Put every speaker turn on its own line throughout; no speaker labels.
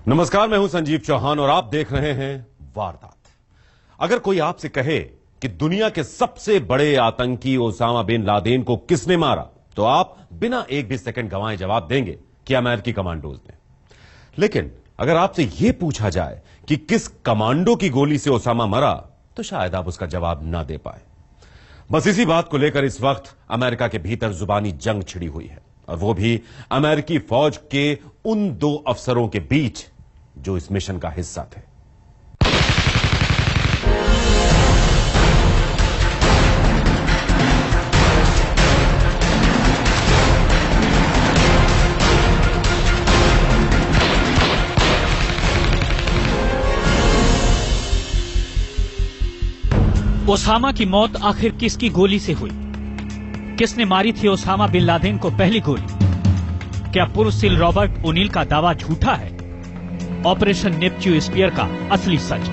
नमस्कार, मैं हूं संजीव चौहान और आप देख रहे हैं वारदात। अगर कोई आपसे कहे कि दुनिया के सबसे बड़े आतंकी ओसामा बिन लादेन को किसने मारा, तो आप बिना एक भी सेकंड गंवाए जवाब देंगे कि अमेरिकी कमांडोज ने। लेकिन अगर आपसे यह पूछा जाए कि किस कमांडो की गोली से ओसामा मरा, तो शायद आप उसका जवाब ना दे पाए। बस इसी बात को लेकर इस वक्त अमेरिका के भीतर जुबानी जंग छिड़ी हुई है, और वो भी अमेरिकी फौज के उन दो अफसरों के बीच जो इस मिशन का हिस्सा थे।
ओसामा की मौत आखिर किसकी गोली से हुई? किसने मारी थी ओसामा बिन लादेन को पहली गोली? क्या पूर्व सील रॉबर्ट ओनील का दावा झूठा है? ऑपरेशन नेपच्यून स्फीयर का असली सच।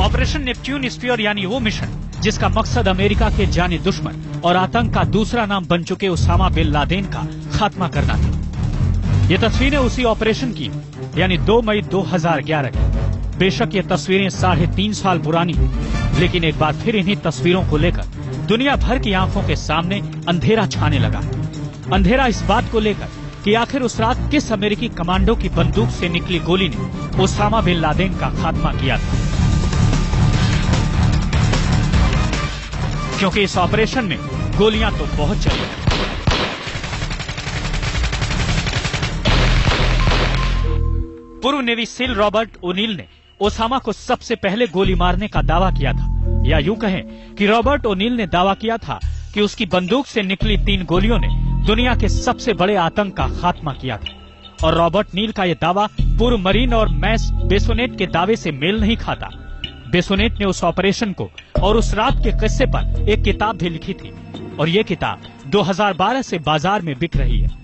ऑपरेशन नेपच्यून स्फीयर यानी वो मिशन जिसका मकसद अमेरिका के जाने दुश्मन और आतंक का दूसरा नाम बन चुके ओसामा बिन लादेन का खात्मा करना था। ये तस्वीरें उसी ऑपरेशन की यानी 2 मई 2011 की। बेशक ये तस्वीरें 3.5 साल पुरानी, लेकिन एक बार फिर इन्हीं तस्वीरों को लेकर दुनिया भर की आंखों के सामने अंधेरा छाने लगा। अंधेरा इस बात को लेकर कि आखिर उस रात किस अमेरिकी कमांडो की बंदूक से निकली गोली ने ओसामा बिन लादेन का खात्मा किया था। क्योंकि इस ऑपरेशन में गोलियां तो बहुत चली। पूर्व नेवी सील रॉबर्ट ओनील ने ओसामा को सबसे पहले गोली मारने का दावा किया था, या यूं कहें कि रॉबर्ट ओनील ने दावा किया था कि उसकी बंदूक से निकली 3 गोलियों ने दुनिया के सबसे बड़े आतंक का खात्मा किया था। और रॉबर्ट नील का यह दावा पूर्व मरीन और मैस बेसोनेट के दावे से मेल नहीं खाता। बेसोनेट ने उस ऑपरेशन को और उस रात के किस्से पर एक किताब भी लिखी थी, और ये किताब 2012 से बाजार में बिक रही है।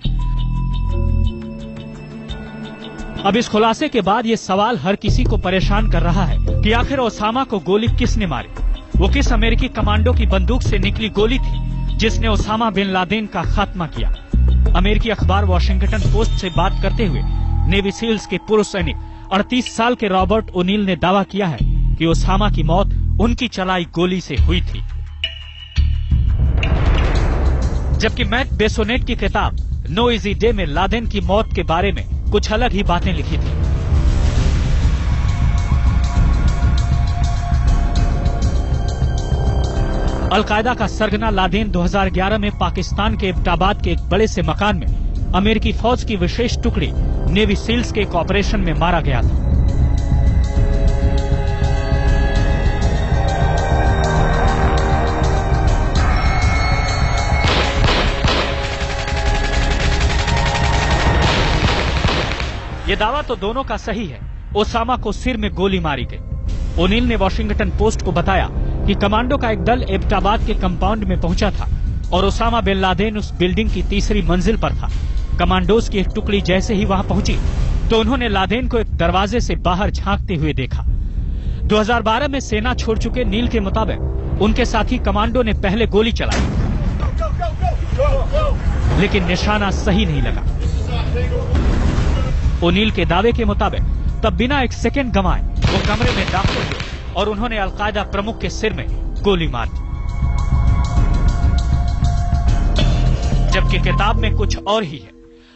अब इस खुलासे के बाद ये सवाल हर किसी को परेशान कर रहा है कि आखिर ओसामा को गोली किसने मारी? वो किस अमेरिकी कमांडो की बंदूक से निकली गोली थी जिसने ओसामा बिन लादेन का खात्मा किया? अमेरिकी अखबार वॉशिंगटन पोस्ट से बात करते हुए नेवी सील्स के पूर्व सैनिक 38 साल के रॉबर्ट ओनील ने दावा किया है कि ओसामा की मौत उनकी चलाई गोली से हुई थी। जबकि मैट बेसोनेट की किताब नो इजी डे में लादेन की मौत के बारे में कुछ अलग ही बातें लिखी थी। अलकायदा का सरगना लादेन 2011 में पाकिस्तान के एबटाबाद के एक बड़े से मकान में अमेरिकी फौज की विशेष टुकड़ी नेवी सील्स के एक ऑपरेशन में मारा गया था। ये दावा तो दोनों का सही है। ओसामा को सिर में गोली मारी गई। ओनील ने वॉशिंगटन पोस्ट को बताया कि कमांडो का एक दल एबटाबाद के कंपाउंड में पहुंचा था और ओसामा बिन लादेन उस बिल्डिंग की 3री मंजिल पर था। कमांडोज की एक टुकड़ी जैसे ही वहां पहुंची तो उन्होंने लादेन को एक दरवाजे से बाहर झांकते हुए देखा। 2012 में सेना छोड़ चुके नील के मुताबिक उनके साथी कमांडो ने पहले गोली चलाई, लेकिन निशाना सही नहीं लगा। ओनील के दावे के मुताबिक तब बिना एक सेकंड गंवाए वो कमरे में दाखिल हुए और उन्होंने अलकायदा प्रमुख के सिर में गोली मार दी। जबकि किताब में कुछ और ही है।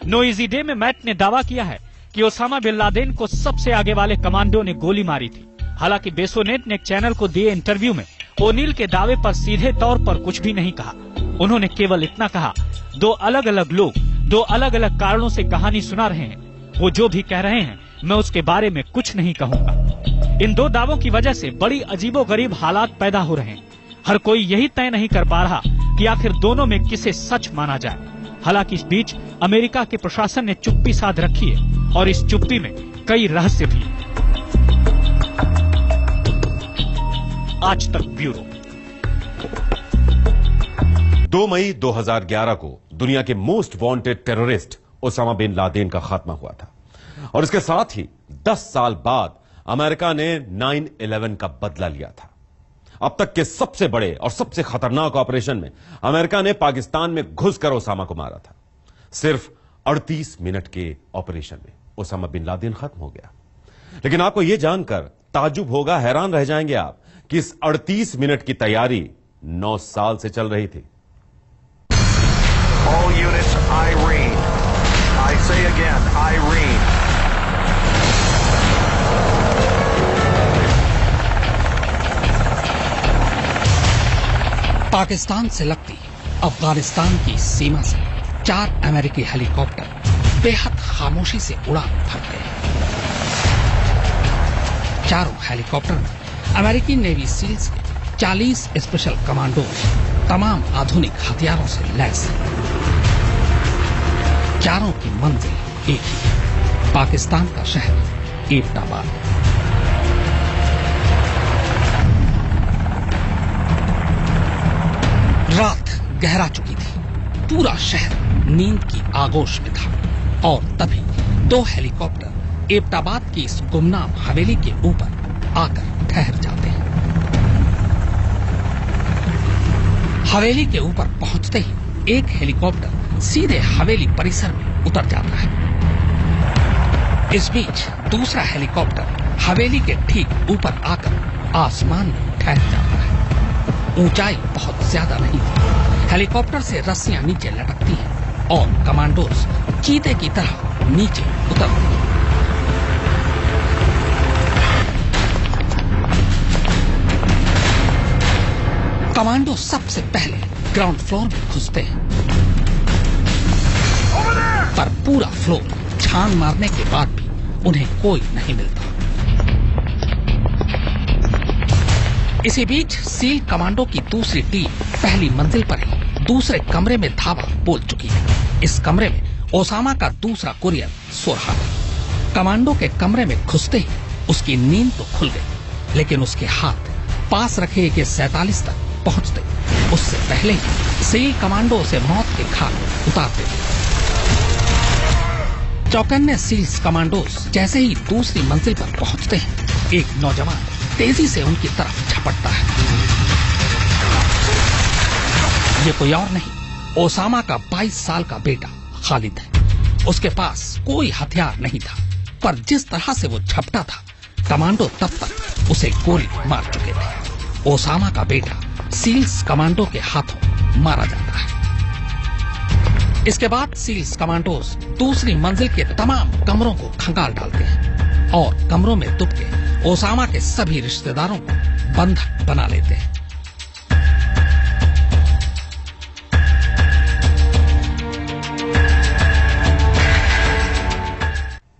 नो इजी डे में मैट ने दावा किया है कि ओसामा बिन लादेन को सबसे आगे वाले कमांडो ने गोली मारी थी। हालांकि बेसोनेट ने एक चैनल को दिए इंटरव्यू में ओनील के दावे पर सीधे तौर पर कुछ भी नहीं कहा। उन्होंने केवल इतना कहा, 2 अलग अलग लोग 2 अलग अलग कारणों से कहानी सुना रहे हैं। वो जो भी कह रहे हैं मैं उसके बारे में कुछ नहीं कहूंगा। इन 2 दावों की वजह से बड़ी अजीबोगरीब हालात पैदा हो रहे हैं। हर कोई यही तय नहीं कर पा रहा कि आखिर दोनों में किसे सच माना जाए। हालांकि इस बीच अमेरिका के प्रशासन ने चुप्पी साध रखी है और इस चुप्पी में कई रहस्य भी। आज तक ब्यूरो।
2 मई 2011 को दुनिया के most wanted terrorist Osama bin Laden का खात्मा हुआ था, और इसके साथ ही 10 साल बाद अमेरिका ने 9/11 का बदला लिया था। अब तक के सबसे बड़े और सबसे खतरनाक ऑपरेशन में अमेरिका ने पाकिस्तान में घुसकर ओसामा को मारा था, सिर्फ 38 मिनट के ऑपरेशन में। ओसामा बिन लादेन खत्म हो गया। लेकिन आपको यह जानकर ताजुब होगा, हैरान रह जाएंगे आप कि इस 38 मिनट की तैयारी 9 साल से चल रही थी।
All units, Irene. I say again, Irene.
Pakistan से लगती अफगानिस्तान की सीमा से 4 अमेरिकी हेलीकॉप्टर बेहद खामोशी से उड़ान भर गए। चारों हेलीकॉप्टर में अमेरिकी नेवी सील्स के 40 स्पेशल कमांडोज तमाम आधुनिक हथियारों से लैस हैं। चारों की मंजिल एक ही, पाकिस्तान का शहर एबटाबाद। रात गहरा चुकी थी, पूरा शहर नींद की आगोश में था और तभी 2 हेलीकॉप्टर एबटाबाद की इस गुमनाम हवेली के ऊपर आकर ठहर जाते हैं। हवेली के ऊपर पहुंचते ही एक हेलीकॉप्टर सीधे हवेली परिसर में उतर जाता है। इस बीच दूसरा हेलीकॉप्टर हवेली के ठीक ऊपर आकर आसमान में ठहर जाता है। ऊंचाई बहुत ज्यादा नहीं थी। हेलीकॉप्टर से रस्सियां नीचे लटकती हैं और कमांडोज चीते की तरह नीचे उतरते हैं। कमांडो सबसे पहले ग्राउंड फ्लोर में घुसते हैं, पर पूरा फ्लोर छान मारने के बाद भी उन्हें कोई नहीं मिलता। इसी बीच सील कमांडो की दूसरी टीम पहली मंजिल पर ही दूसरे कमरे में धावा बोल चुकी है। इस कमरे में ओसामा का दूसरा कुरियर सो रहा था। कमांडो के कमरे में घुसते ही उसकी नींद तो खुल गई, लेकिन उसके हाथ पास रखे AK-47 तक पहुंचते उससे पहले ही सील कमांडो उसे मौत के घाट उतारते थे। चौकन्ने सील्स कमांडोज जैसे ही दूसरी मंजिल पर पहुंचते हैं, एक नौजवान तेजी से उनकी तरफ झपटता है। ये कोई और नहीं, ओसामा का 22 साल का बेटा खालिद है। उसके पास कोई हथियार नहीं था, पर जिस तरह से वो झपटा था, कमांडो तब तक उसे गोली मार चुके थे। ओसामा का बेटा सील्स कमांडो के हाथों मारा जाता है। इसके बाद सील्स कमांडोज दूसरी मंजिल के तमाम कमरों को खंगाल डालते हैं और कमरों में दुबके ओसामा के सभी रिश्तेदारों को बंधक बना लेते हैं।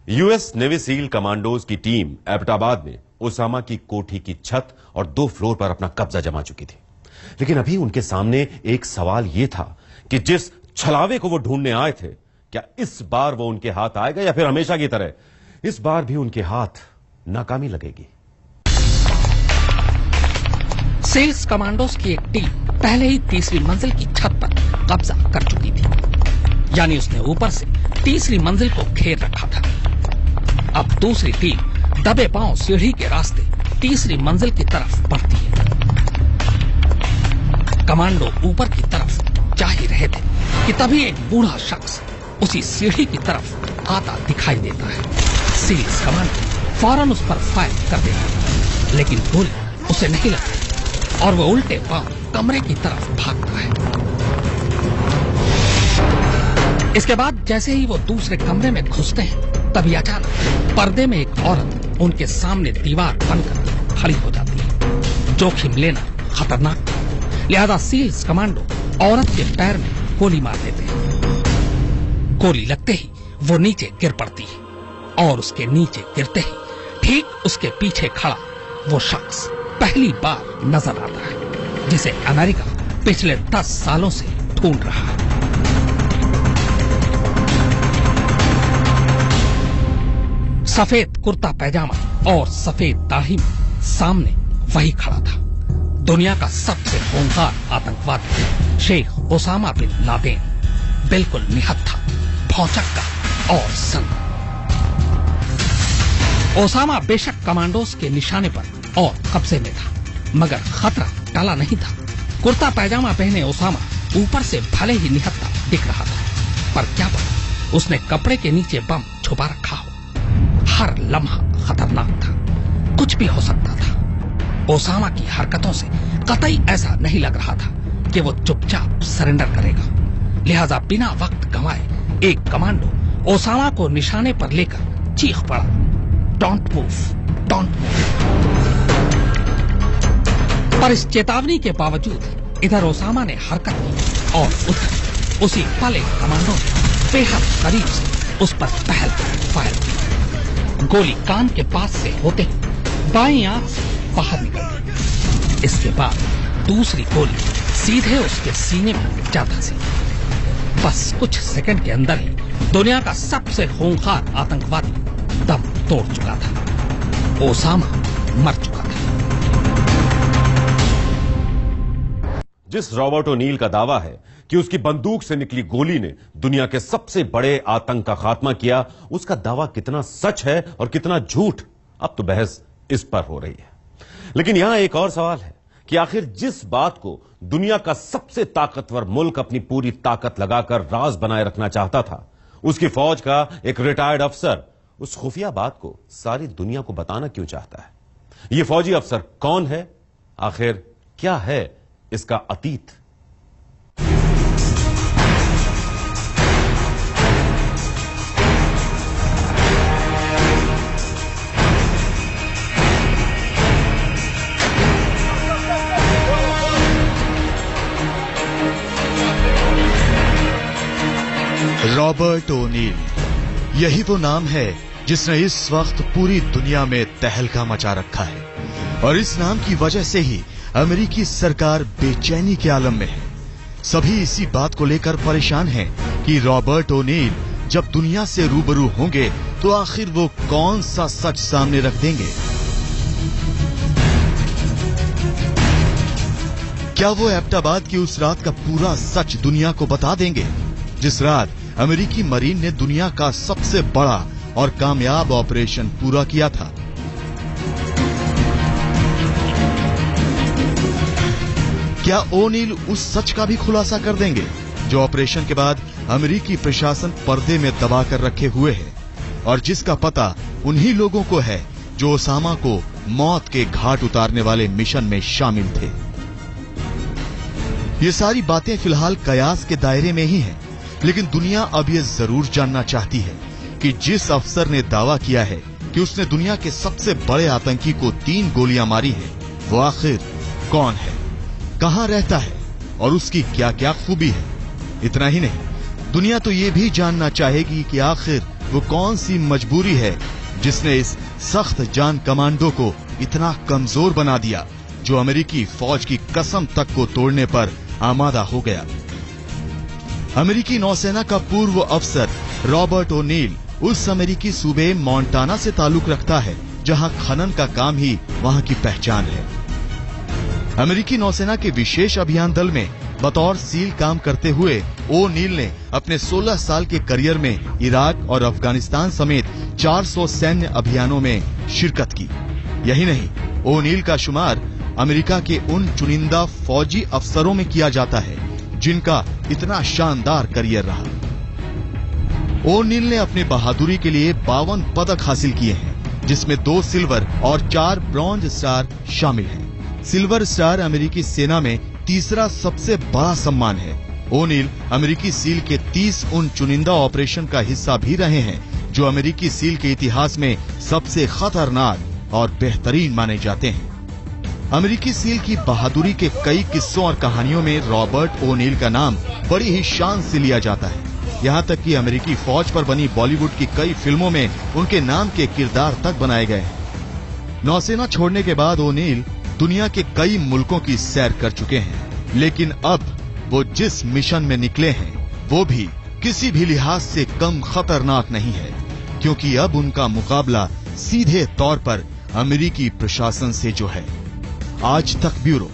यूएस नेवी सील कमांडोज की टीम एबटाबाद में ओसामा की कोठी की छत और 2 फ्लोर पर अपना कब्जा जमा चुकी थी। लेकिन अभी उनके सामने एक सवाल यह था कि जिस छलावे को वो ढूंढने आए थे, क्या इस बार वो उनके हाथ आएगा या फिर हमेशा की तरह इस बार भी उनके हाथ नाकामी लगेगी।
सेल्स कमांडोज की एक टीम पहले ही तीसरी मंजिल की छत पर कब्जा कर चुकी थी, यानी उसने ऊपर से तीसरी मंजिल को घेर रखा था। अब दूसरी टीम दबे पांव सीढ़ी के रास्ते तीसरी मंजिल की तरफ बढ़ती है। कमांडो ऊपर की तरफ जा ही रहे थे कि तभी एक बूढ़ा शख्स उसी सीढ़ी की तरफ आता दिखाई देता है। सील्स कमांडो फौरन उस पर फायर कर देता, लेकिन गोली उसे नहीं लगती और वो उल्टे पांव कमरे की तरफ भागता है। इसके बाद जैसे ही वो दूसरे कमरे में घुसते हैं, तभी अचानक पर्दे में एक औरत उनके सामने दीवार बनकर खड़ी हो जाती है। जोखिम लेना खतरनाक था, लिहाजा सील्स कमांडो औरत के पैर में गोली मार देते हैं। गोली लगते ही वो नीचे गिर पड़ती है और उसके नीचे गिरते ही ठीक उसके पीछे खड़ा वो शख्स पहली बार नजर आता है, जिसे अमेरिका पिछले 10 सालों से ढूंढ रहा है। सफेद कुर्ता पैजामा और सफेद दाढ़ी में सामने वही खड़ा था, दुनिया का सबसे खूंखार आतंकवादी शेख ओसामा बिन लादेन, बिल्कुल निहत्था, भौचक्का और सन्न। ओसामा बेशक कमांडोज के निशाने पर और कब्जे में था, मगर खतरा टला नहीं था। कुर्ता पैजामा पहने ओसामा ऊपर से भले ही निहत्था दिख रहा था, पर क्या पता उसने कपड़े के नीचे बम छुपा रखा हो। हर लम्हा खतरनाक था, कुछ भी हो सकता था। ओसामा की हरकतों से कतई ऐसा नहीं लग रहा था कि वो चुपचाप सरेंडर करेगा। लिहाजा बिना वक्त गंवाए एक कमांडो ओसामा को निशाने पर लेकर चीख पड़ा, डोंट मूव, डोंट मूव। पर इस चेतावनी के बावजूद इधर ओसामा ने हरकत की और उधर उसी पल एक कमांडो ने बेहद करीब से उस पर पहल फायर की। गोली कान के पास से होते ही बाईं आंख से बाहर निकल गई। इसके बाद दूसरी गोली सीधे उसके सीने में जा धंसी। बस कुछ सेकंड के अंदर ही दुनिया का सबसे खूंखार आतंकवादी दम तोड़ चुका था। ओसामा मर चुका था।
जिस रॉबर्ट ओनील का दावा है कि उसकी बंदूक से निकली गोली ने दुनिया के सबसे बड़े आतंक का खात्मा किया, उसका दावा कितना सच है और कितना झूठ, अब तो बहस इस पर हो रही है। लेकिन यहां एक और सवाल है कि आखिर जिस बात को दुनिया का सबसे ताकतवर मुल्क अपनी पूरी ताकत लगाकर राज बनाए रखना चाहता था, उसकी फौज का एक रिटायर्ड अफसर उस खुफिया बात को सारी दुनिया को बताना क्यों चाहता है? यह फौजी अफसर कौन है? आखिर क्या है इसका अतीत?
रॉबर्ट ओनील, यही वो नाम है जिसने इस वक्त पूरी दुनिया में तहलका मचा रखा है और इस नाम की वजह से ही अमेरिकी सरकार बेचैनी के आलम में है। सभी इसी बात को लेकर परेशान हैं कि रॉबर्ट ओनील जब दुनिया से रूबरू होंगे तो आखिर वो कौन सा सच सामने रख देंगे। क्या वो एबटाबाद की उस रात का पूरा सच दुनिया को बता देंगे, जिस रात अमेरिकी मरीन ने दुनिया का सबसे बड़ा और कामयाब ऑपरेशन पूरा किया था? क्या ओनील उस सच का भी खुलासा कर देंगे जो ऑपरेशन के बाद अमेरिकी प्रशासन पर्दे में दबाकर रखे हुए है और जिसका पता उन्हीं लोगों को है जो ओसामा को मौत के घाट उतारने वाले मिशन में शामिल थे? ये सारी बातें फिलहाल कयास के दायरे में ही हैं, लेकिन दुनिया अब ये जरूर जानना चाहती है कि जिस अफसर ने दावा किया है कि उसने दुनिया के सबसे बड़े आतंकी को 3 गोलियां मारी है, वो आखिर कौन है, कहां रहता है और उसकी क्या क्या खूबी है। इतना ही नहीं, दुनिया तो ये भी जानना चाहेगी कि आखिर वो कौन सी मजबूरी है जिसने इस सख्त जान कमांडो को इतना कमजोर बना दिया जो अमेरिकी फौज की कसम तक को तोड़ने पर आमादा हो गया। अमेरिकी नौसेना का पूर्व अफसर रॉबर्ट ओनील उस अमेरिकी सूबे मोंटाना से ताल्लुक रखता है जहां खनन का काम ही वहां की पहचान है। अमेरिकी नौसेना के विशेष अभियान दल में बतौर सील काम करते हुए ओनील ने अपने 16 साल के करियर में इराक और अफगानिस्तान समेत 400 सैन्य अभियानों में शिरकत की। यही नहीं, ओनील का शुमार अमेरिका के उन चुनिंदा फौजी अफसरों में किया जाता है जिनका इतना शानदार करियर रहा। ओनील ने अपनी बहादुरी के लिए 52 पदक हासिल किए हैं, जिसमें 2 सिल्वर और 4 ब्रॉन्ज स्टार शामिल हैं। सिल्वर स्टार अमेरिकी सेना में तीसरा सबसे बड़ा सम्मान है। ओनील अमेरिकी सील के 30 उन चुनिंदा ऑपरेशन का हिस्सा भी रहे हैं जो अमेरिकी सील के इतिहास में सबसे खतरनाक और बेहतरीन माने जाते हैं। अमेरिकी सील की बहादुरी के कई किस्सों और कहानियों में रॉबर्ट ओनील का नाम बड़ी ही शान से लिया जाता है। यहाँ तक कि अमेरिकी फौज पर बनी बॉलीवुड की कई फिल्मों में उनके नाम के किरदार तक बनाए गए हैं। नौसेना छोड़ने के बाद ओनील दुनिया के कई मुल्कों की सैर कर चुके हैं, लेकिन अब वो जिस मिशन में निकले हैं वो भी किसी भी लिहाज से कम खतरनाक नहीं है, क्योंकि अब उनका मुकाबला सीधे तौर पर अमेरिकी प्रशासन से जो है। आज तक ब्यूरो।